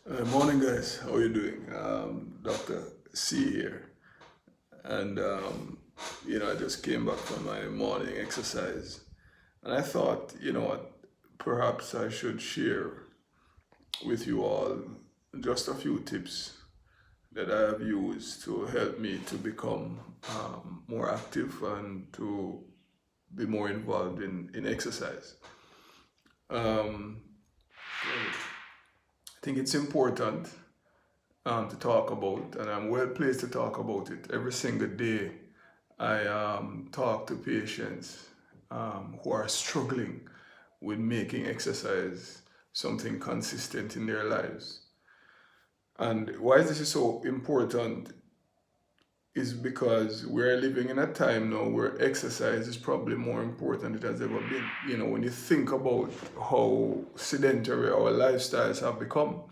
Morning, guys. How are you doing? Dr. C here, and I just came back from my morning exercise, and I thought, what, perhaps I should share with you all just a few tips that I have used to help me to become more active and to be more involved in exercise. Um, I think it's important to talk about, and I'm well placed to talk about it. Every single day, I talk to patients who are struggling with making exercise something consistent in their lives. And why this is so important is because we're living in a time now where exercise is probably more important than it has ever been. When you think about how sedentary our lifestyles have become,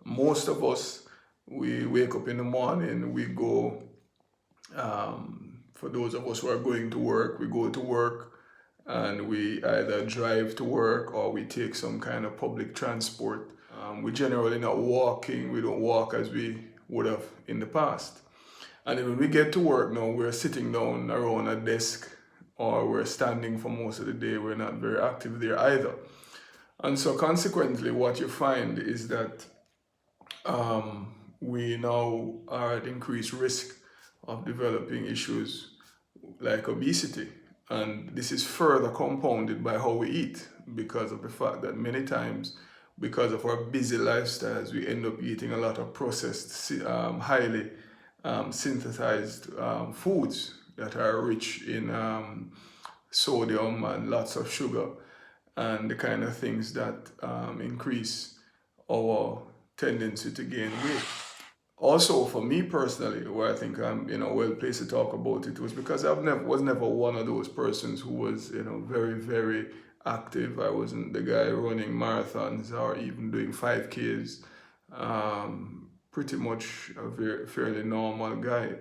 most of us, we wake up in the morning, we go, for those of us who are going to work, we go to work and we either drive to work or we take some kind of public transport. We generally not walking, we don't walk as we would have in the past. And then when we get to work now, we're sitting down around a desk or we're standing for most of the day, we're not very active there either. And so consequently, what you find is that we now are at increased risk of developing issues like obesity. And this is further compounded by how we eat, because of the fact that many times, because of our busy lifestyles, we end up eating a lot of processed, highly synthesized foods that are rich in sodium and lots of sugar, and the kind of things that increase our tendency to gain weight. Also, for me personally, where I think I'm well placed to talk about it, was because was never one of those persons who was very very active. I wasn't the guy running marathons or even doing 5Ks. Pretty much a fairly normal guy.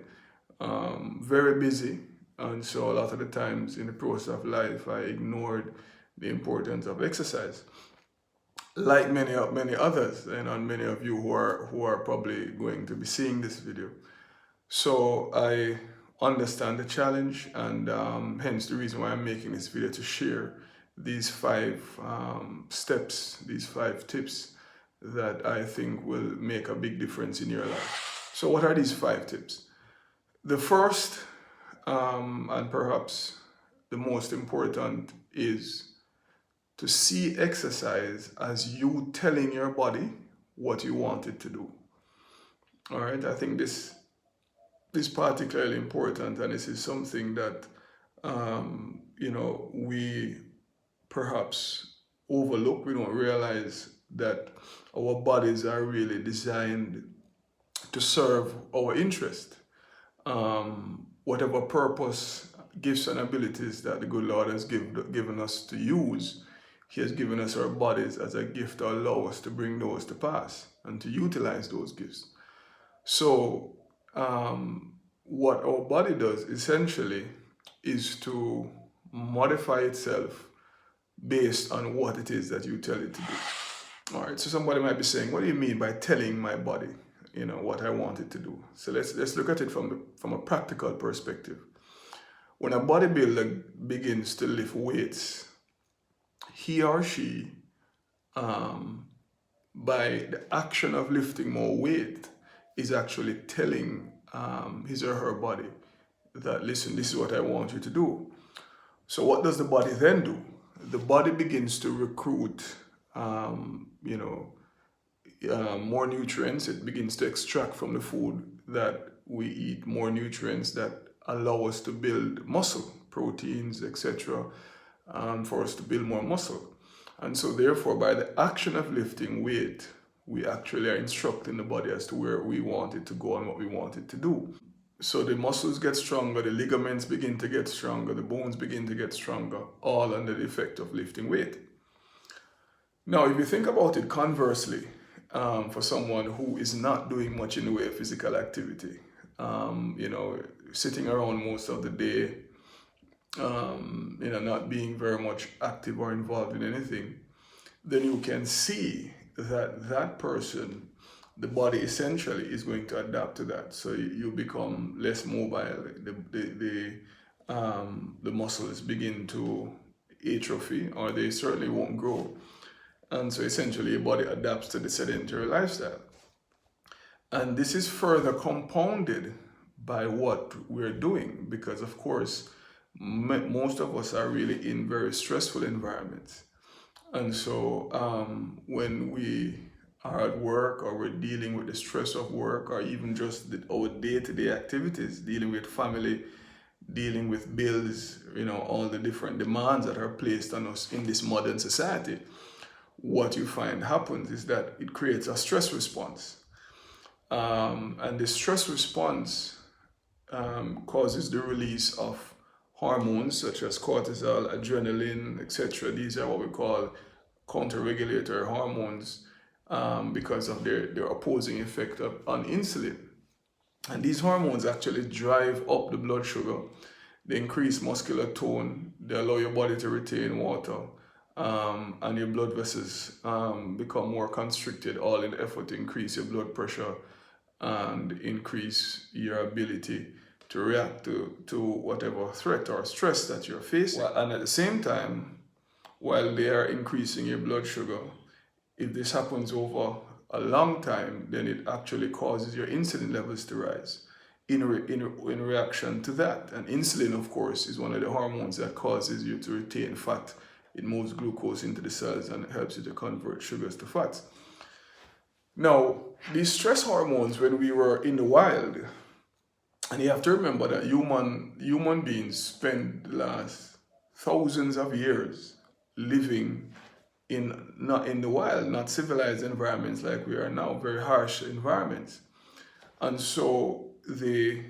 Very busy, and so a lot of the times in the process of life, I ignored the importance of exercise, like many others, and many of you who are probably going to be seeing this video. So I understand the challenge, and hence the reason why I'm making this video, to share these 5 steps, these 5 tips that I think will make a big difference in your life. So what are these 5 tips? The first, and perhaps the most important, is to see exercise as you telling your body what you want it to do. All right, I think this is particularly important, and this is something that we perhaps overlook. We don't realize that our bodies are really designed to serve our interest. Whatever purpose, gifts, and abilities that the good Lord has given us to use, He has given us our bodies as a gift to allow us to bring those to pass and to utilize those gifts. So, what our body does essentially is to modify itself based on what it is that you tell it to do. All right, so somebody might be saying, what do you mean by telling my body, what I want it to do? So let's look at it from a practical perspective. When a bodybuilder begins to lift weights, he or she, by the action of lifting more weight, is actually telling his or her body that, listen, this is what I want you to do. So what does the body then do? The body begins to recruit, more nutrients. It begins to extract from the food that we eat more nutrients that allow us to build muscle, proteins, etc., for us to build more muscle. And so therefore, by the action of lifting weight, we actually are instructing the body as to where we want it to go and what we want it to do. So the muscles get stronger, the ligaments begin to get stronger, the bones begin to get stronger, all under the effect of lifting weight. Now, if you think about it conversely, for someone who is not doing much in the way of physical activity, sitting around most of the day, not being very much active or involved in anything, then you can see that person, the body essentially is going to adapt to that. So you become less mobile. The muscles begin to atrophy, or they certainly won't grow. And so essentially your body adapts to the sedentary lifestyle. And this is further compounded by what we're doing, because of course, most of us are really in very stressful environments. And so when we are at work, or we're dealing with the stress of work, or even just our day-to-day activities, dealing with family, dealing with bills, all the different demands that are placed on us in this modern society, what you find happens is that it creates a stress response. And the stress response causes the release of hormones such as cortisol, adrenaline, etc. These are what we call counter-regulatory hormones, because of their opposing effect on insulin. And these hormones actually drive up the blood sugar. They increase muscular tone. They allow your body to retain water. And your blood vessels become more constricted, all in the effort to increase your blood pressure and increase your ability to react to whatever threat or stress that you're facing. And at the same time, while they are increasing your blood sugar, if this happens over a long time, then it actually causes your insulin levels to rise in reaction to that. And insulin, of course, is one of the hormones that causes you to retain fat. It moves glucose into the cells and it helps you to convert sugars to fats. Now, these stress hormones, when we were in the wild, and you have to remember that human beings spend the last thousands of years living not in the wild, not civilized environments like we are now, very harsh environments. And so the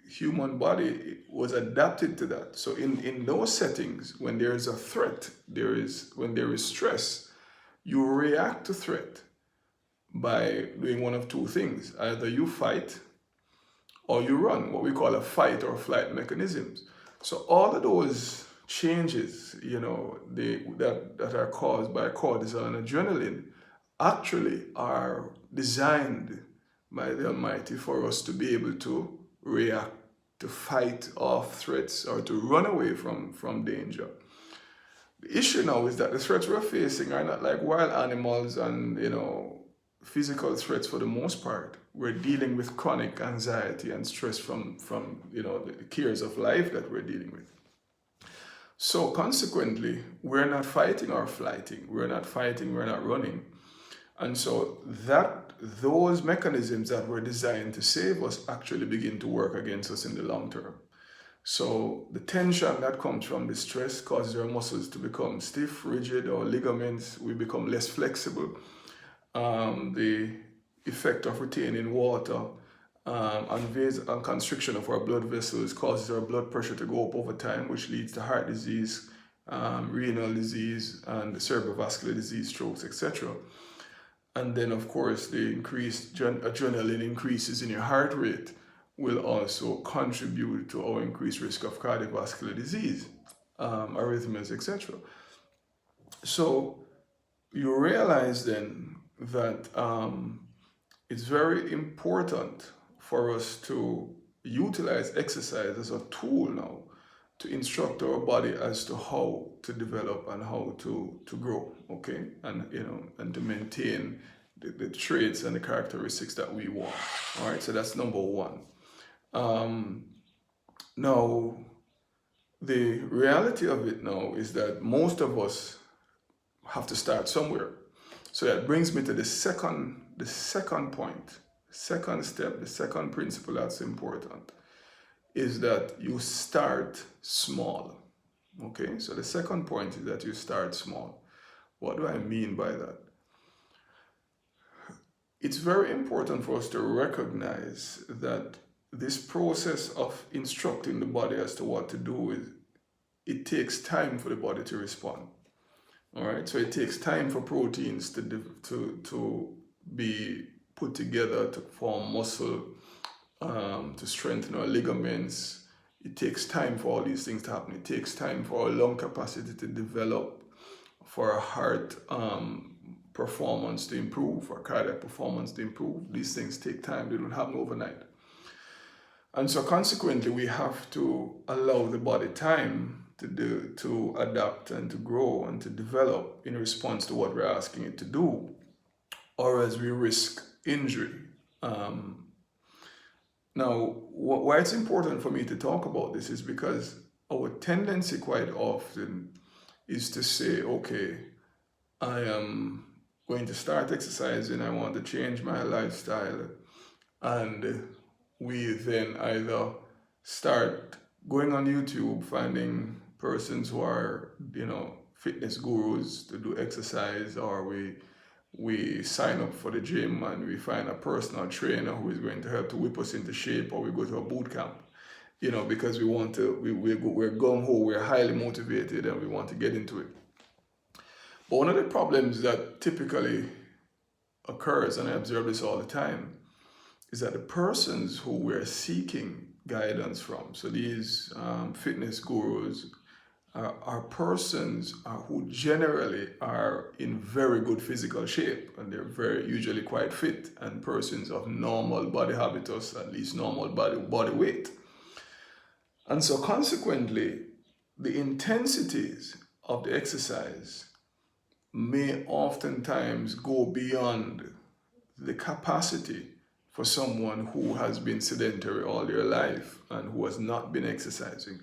human body was adapted to that. So in those settings, when there is a threat, when there is stress, you react to threat by doing one of two things. Either you fight or you run, what we call a fight or flight mechanisms. So all of those changes, that are caused by cortisol and adrenaline actually are designed by the Almighty for us to be able to react, to fight off threats, or to run away from danger. The issue now is that the threats we're facing are not like wild animals and, physical threats for the most part. We're dealing with chronic anxiety and stress from the cares of life that we're dealing with. So consequently, we're not fighting or flighting. We're not fighting, we're not running. And so those mechanisms that were designed to save us actually begin to work against us in the long term. So the tension that comes from the stress causes our muscles to become stiff, rigid, or ligaments. We become less flexible. The effect of retaining water and constriction of our blood vessels causes our blood pressure to go up over time, which leads to heart disease, renal disease, and cerebrovascular disease, strokes, etc. And then, of course, the increased adrenaline increases in your heart rate will also contribute to our increased risk of cardiovascular disease, arrhythmias, etc. So you realize then that it's very important for us to utilize exercise as a tool now to instruct our body as to how to develop and how to grow, okay? And to maintain the traits and the characteristics that we want. All right, so that's number one. Now, the reality of it now is that most of us have to start somewhere. So that brings me to the second point, second step, the second principle that's important is that you start small. Okay, so the second point is that you start small. What do I mean by that? It's very important for us to recognize that this process of instructing the body as to what to do, it takes time for the body to respond. All right, so it takes time for proteins to be put together to form muscle, to strengthen our ligaments. It takes time for all these things to happen. It takes time for our lung capacity to develop, for our heart performance to improve or cardiac performance to improve. These things take time, they don't happen overnight. And so consequently, we have to allow the body time to adapt and to grow and to develop in response to what we're asking it to do, or as we risk injury. Now, why it's important for me to talk about this is because our tendency quite often is to say, okay, I am going to start exercising, I want to change my lifestyle, and we then either start going on YouTube, finding persons who are, fitness gurus to do exercise, or we sign up for the gym and we find a personal trainer who is going to help to whip us into shape, or we go to a boot camp, because we want to, we're gung-ho, we're highly motivated and we want to get into it. But one of the problems that typically occurs, and I observe this all the time, is that the persons who we're seeking guidance from, so these fitness gurus, are persons who generally are in very good physical shape, and they're very usually quite fit, and persons of normal body habitus, at least normal body weight. And so consequently, the intensities of the exercise may oftentimes go beyond the capacity for someone who has been sedentary all their life and who has not been exercising.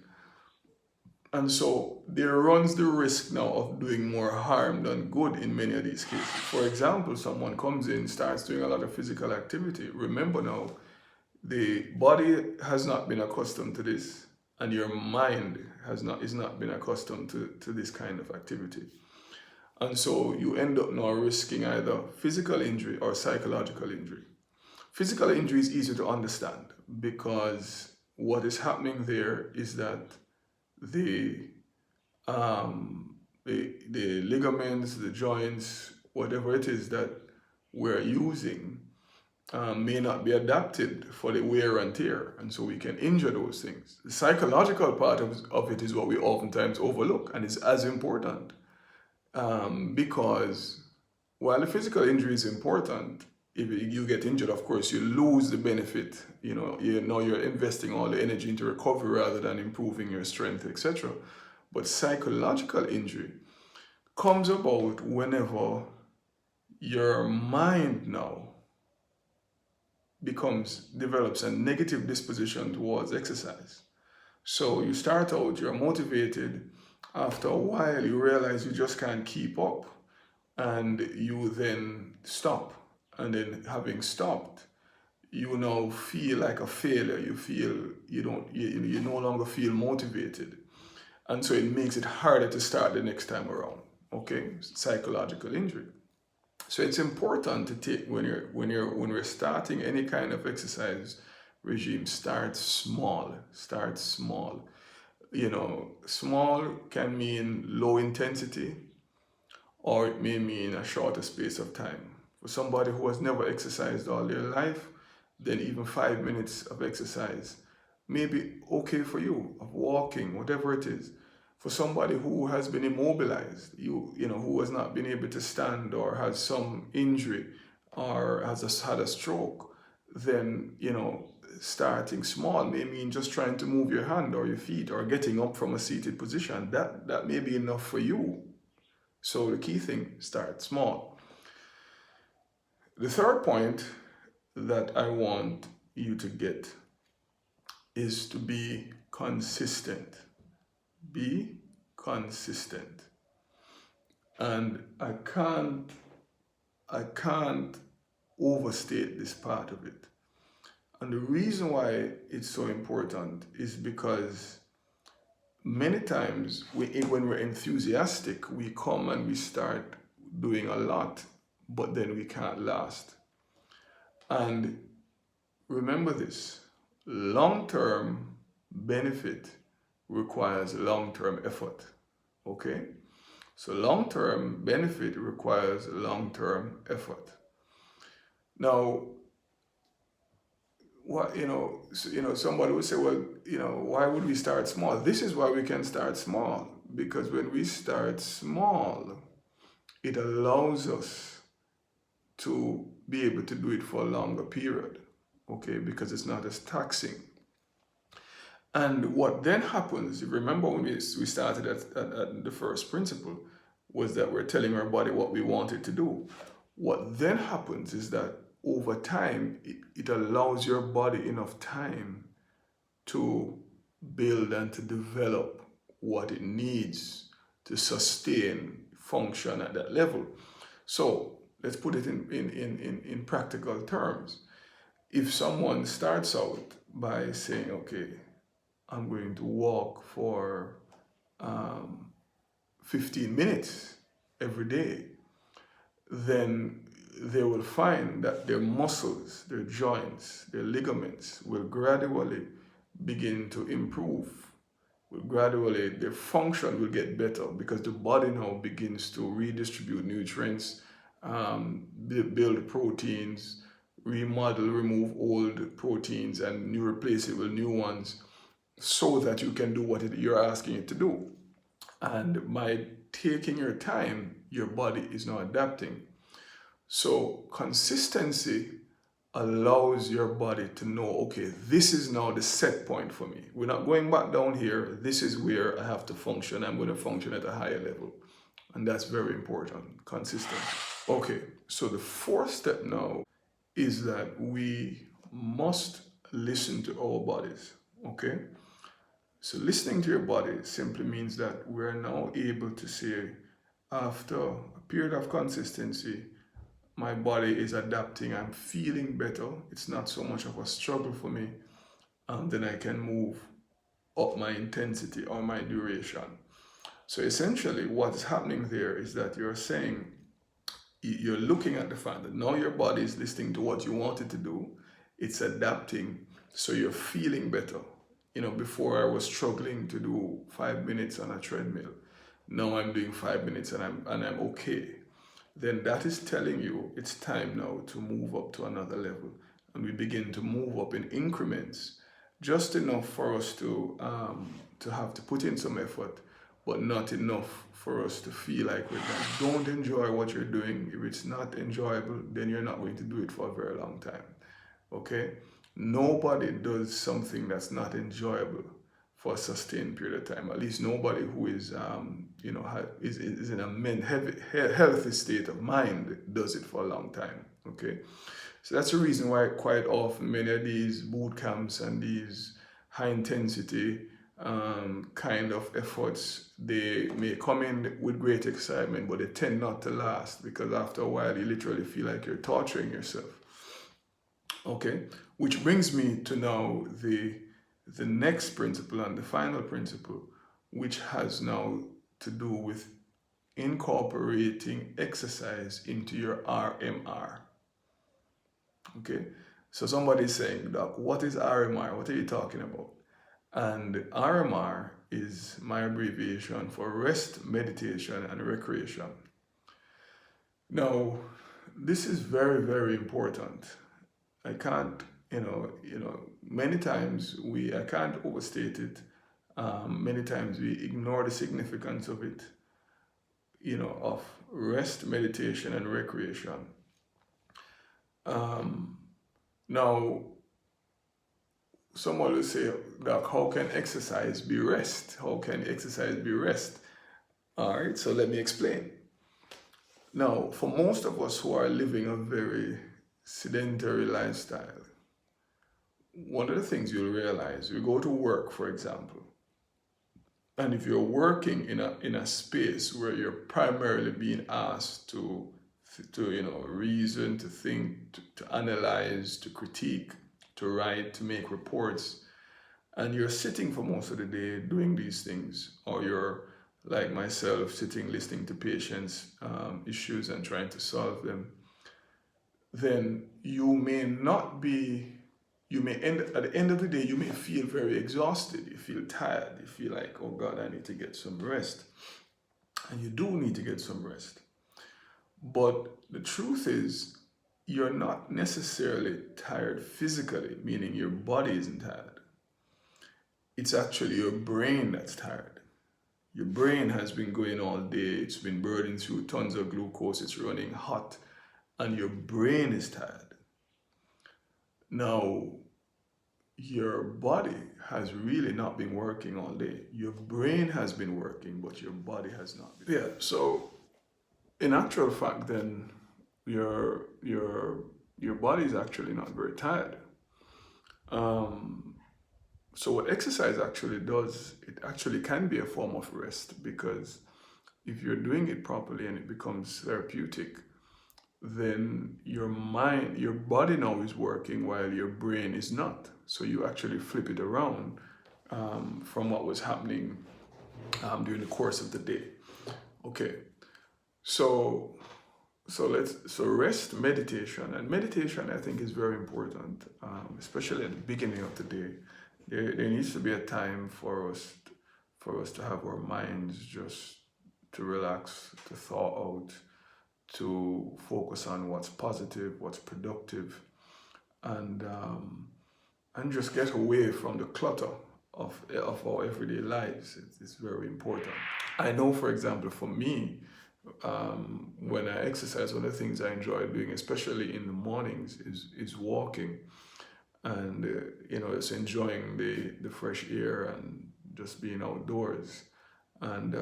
And so there runs the risk now of doing more harm than good in many of these cases. For example, someone comes in, starts doing a lot of physical activity. Remember now, the body has not been accustomed to this, and your mind is not been accustomed to this kind of activity. And so you end up now risking either physical injury or psychological injury. Physical injury is easy to understand because what is happening there is that the ligaments, the joints, whatever it is that we're using may not be adapted for the wear and tear, and so we can injure those things. The psychological part of it is what we oftentimes overlook, and is as important, because while the physical injury is important, if you get injured, of course, you lose the benefit. You're investing all the energy into recovery rather than improving your strength, etc. But psychological injury comes about whenever your mind now develops a negative disposition towards exercise. So you start out, you're motivated. After a while, you realize you just can't keep up, and you then stop. And then having stopped, you now feel like a failure. You feel you no longer feel motivated. And so it makes it harder to start the next time around. Okay? Psychological injury. So it's important to take, when we're starting any kind of exercise regime, start small. Start small. Small can mean low intensity, or it may mean a shorter space of time. For somebody who has never exercised all their life, then even 5 minutes of exercise may be okay for you, of walking, whatever it is. For somebody who has been immobilized, who has not been able to stand, or has some injury, or has had a stroke, then, starting small may mean just trying to move your hand or your feet, or getting up from a seated position. That may be enough for you. So the key thing, start small. The third point that I want you to get is to be consistent. Be consistent. And I can't overstate this part of it. And the reason why it's so important is because many times when we're enthusiastic, we come and we start doing a lot, but then we can't last. And remember this, long-term benefit requires long-term effort, okay? So long-term benefit requires long-term effort. Now, somebody would say, well, why would we start small? This is why we can start small, because when we start small, it allows us to be able to do it for a longer period, okay, because it's not as taxing. And what then happens, you remember when we started at the first principle, was that we're telling our body what we want it to do. What then happens is that over time, it allows your body enough time to build and to develop what it needs to sustain function at that level. So let's put it in practical terms. If someone starts out by saying, okay, I'm going to walk for 15 minutes every day, then they will find that their muscles, their joints, their ligaments will gradually begin to improve. Gradually, their function will get better because the body now begins to redistribute nutrients, build proteins, remodel, remove old proteins, and replace it with new ones, so that you can do what you're asking it to do. And by taking your time, your body is now adapting. So consistency allows your body to know, okay, this is now the set point for me. We're not going back down here. This is where I have to function. I'm going to function at a higher level. And that's very important, consistent. Okay, so the fourth step now is that we must listen to our bodies, okay? So listening to your body simply means that we're now able to say, after a period of consistency, my body is adapting, I'm feeling better, it's not so much of a struggle for me, and then I can move up my intensity or my duration. So essentially what's happening there is that you're saying, you're looking at the fact that now your body is listening to what you want it to do, it's adapting, so you're feeling better. You know, before I was struggling to do 5 minutes on a treadmill. Now I'm doing 5 minutes and I'm okay. Then that is telling you it's time now to move up to another level. And we begin to move up in increments, just enough for us to have to put in some effort, but not enough for us to feel like we don't enjoy what you're doing. If it's not enjoyable, then you're not going to do it for a very long time. Okay? Nobody does something that's not enjoyable for a sustained period of time. At least nobody who is, is in a healthy state of mind does it for a long time. Okay, so that's the reason why quite often many of these boot camps and these high intensity kind of efforts, they may come in with great excitement, but they tend not to last, because after a while you literally feel like you're torturing yourself. Okay, which brings me to now the next principle and the final principle, which has now to do with incorporating exercise into your RMR. Okay, so somebody's saying, Doc, what is RMR? What are you talking about? And RMR is my abbreviation for rest, meditation, and recreation. Now, this is very, very important. I can't, many times I can't overstate it. Many times we ignore the significance of it, of rest, meditation, and recreation. Now, someone will say, Doc, how can exercise be rest? How can exercise be rest? All right, so let me explain. Now, for most of us who are living a very sedentary lifestyle, one of the things you'll realize, you go to work, for example, and if you're working in a space where you're primarily being asked to reason, to think, to analyze, to critique, to write, to make reports, and you're sitting for most of the day doing these things, or you're like myself, sitting listening to patients' issues and trying to solve them, then you may end at the end of the day, you may feel very exhausted, you feel tired, you feel like, oh God, I need to get some rest. And you do need to get some rest. But the truth is, you're not necessarily tired physically, meaning your body isn't tired. It's actually your brain that's tired. Your brain has been going all day, it's been burning through tons of glucose, it's running hot, and your brain is tired. Now, your body has really not been working all day. Your brain has been working, but your body has not been. Yeah, so in actual fact, then your body is actually not very tired. So what exercise actually does, it actually can be a form of rest, because if you're doing it properly and it becomes therapeutic, then your mind, your body now is working while your brain is not. So you actually flip it around from what was happening during the course of the day. Okay, so rest, meditation, and meditation I think is very important, especially at the beginning of the day. There needs to be a time for us to have our minds just to relax, to thaw out, to focus on what's positive, what's productive, and just get away from the clutter of our everyday lives. It's very important. I know, for example, for me, when I exercise, one of the things I enjoy doing, especially in the mornings, is walking, and it's enjoying the fresh air and just being outdoors, and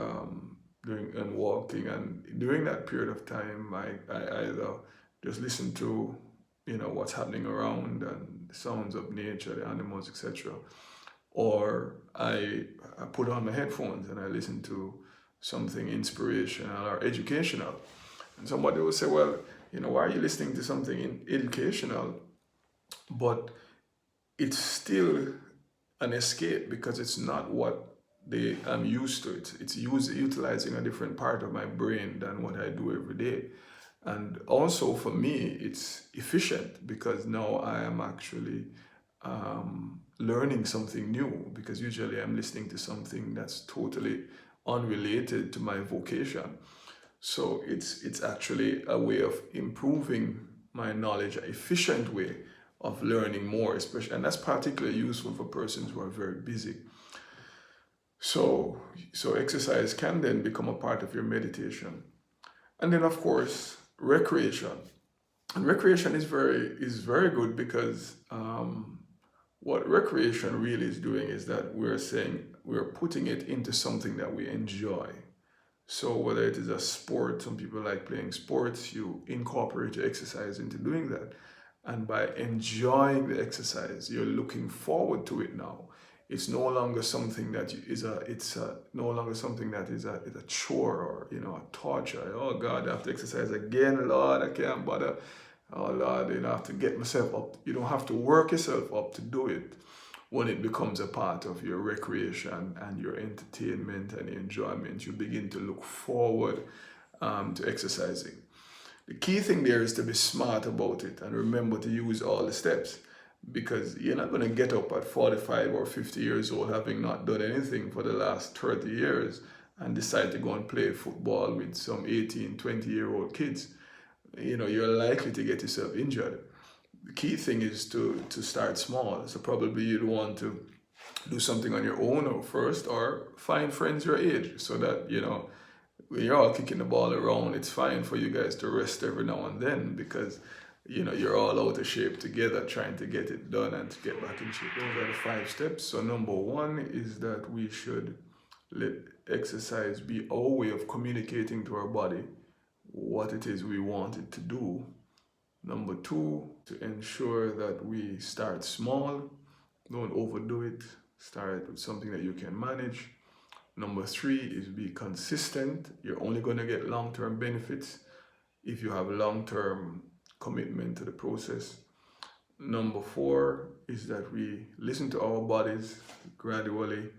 walking. And during that period of time, I either just listen to what's happening around and the sounds of nature, the animals, etc., or I put on my headphones and I listen to something inspirational or educational. And somebody will say, well, why are you listening to something educational? But it's still an escape, because it's not what I'm used to. It's utilizing a different part of my brain than what I do every day. And also for me, it's efficient, because now I am actually learning something new, because usually I'm listening to something that's totally unrelated to my vocation. So it's actually a way of improving my knowledge, an efficient way of learning more, especially, and that's particularly useful for persons who are very busy. So exercise can then become a part of your meditation. And then of course, recreation. And recreation is very good, because what recreation really is doing is that we're putting it into something that we enjoy. So whether it is a sport, some people like playing sports, you incorporate your exercise into doing that. And by enjoying the exercise, you're looking forward to it now. It's no longer something that is a chore, or a torture. Oh God, I have to exercise again, Lord, I can't bother. Oh Lord, I have to get myself up. You don't have to work yourself up to do it. When it becomes a part of your recreation and your entertainment and enjoyment, you begin to look forward to exercising. The key thing there is to be smart about it and remember to use all the steps, because you're not going to get up at 45 or 50 years old having not done anything for the last 30 years and decide to go and play football with some 18, 20-year-old kids. You're likely to get yourself injured. The key thing is to start small. So probably you'd want to do something on your own or first, or find friends your age, so that when you're all kicking the ball around, it's fine for you guys to rest every now and then, because you're all out of shape together trying to get it done and to get back in shape. Those are the 5 steps. So number 1 is that we should let exercise be our way of communicating to our body what it is we want it to do. Number 2, to ensure that we start small, don't overdo it, start with something that you can manage. Number 3 is be consistent. You're only going to get long-term benefits if you have long-term commitment to the process. Number 4 is that we listen to our bodies, gradually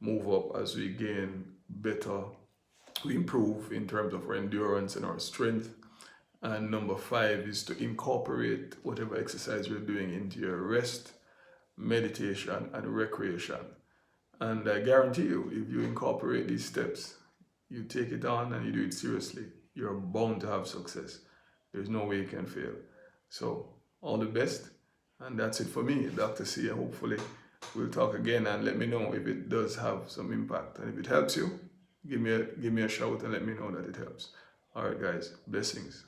move up as we gain better, we improve in terms of our endurance and our strength. And number 5 is to incorporate whatever exercise you're doing into your rest, meditation, and recreation. And I guarantee you, if you incorporate these steps, you take it on and you do it seriously, you're bound to have success. There's no way you can fail. So all the best. And that's it for me, Dr. C. Hopefully we'll talk again, and let me know if it does have some impact. And if it helps you, give me a shout and let me know that it helps. All right, guys, blessings.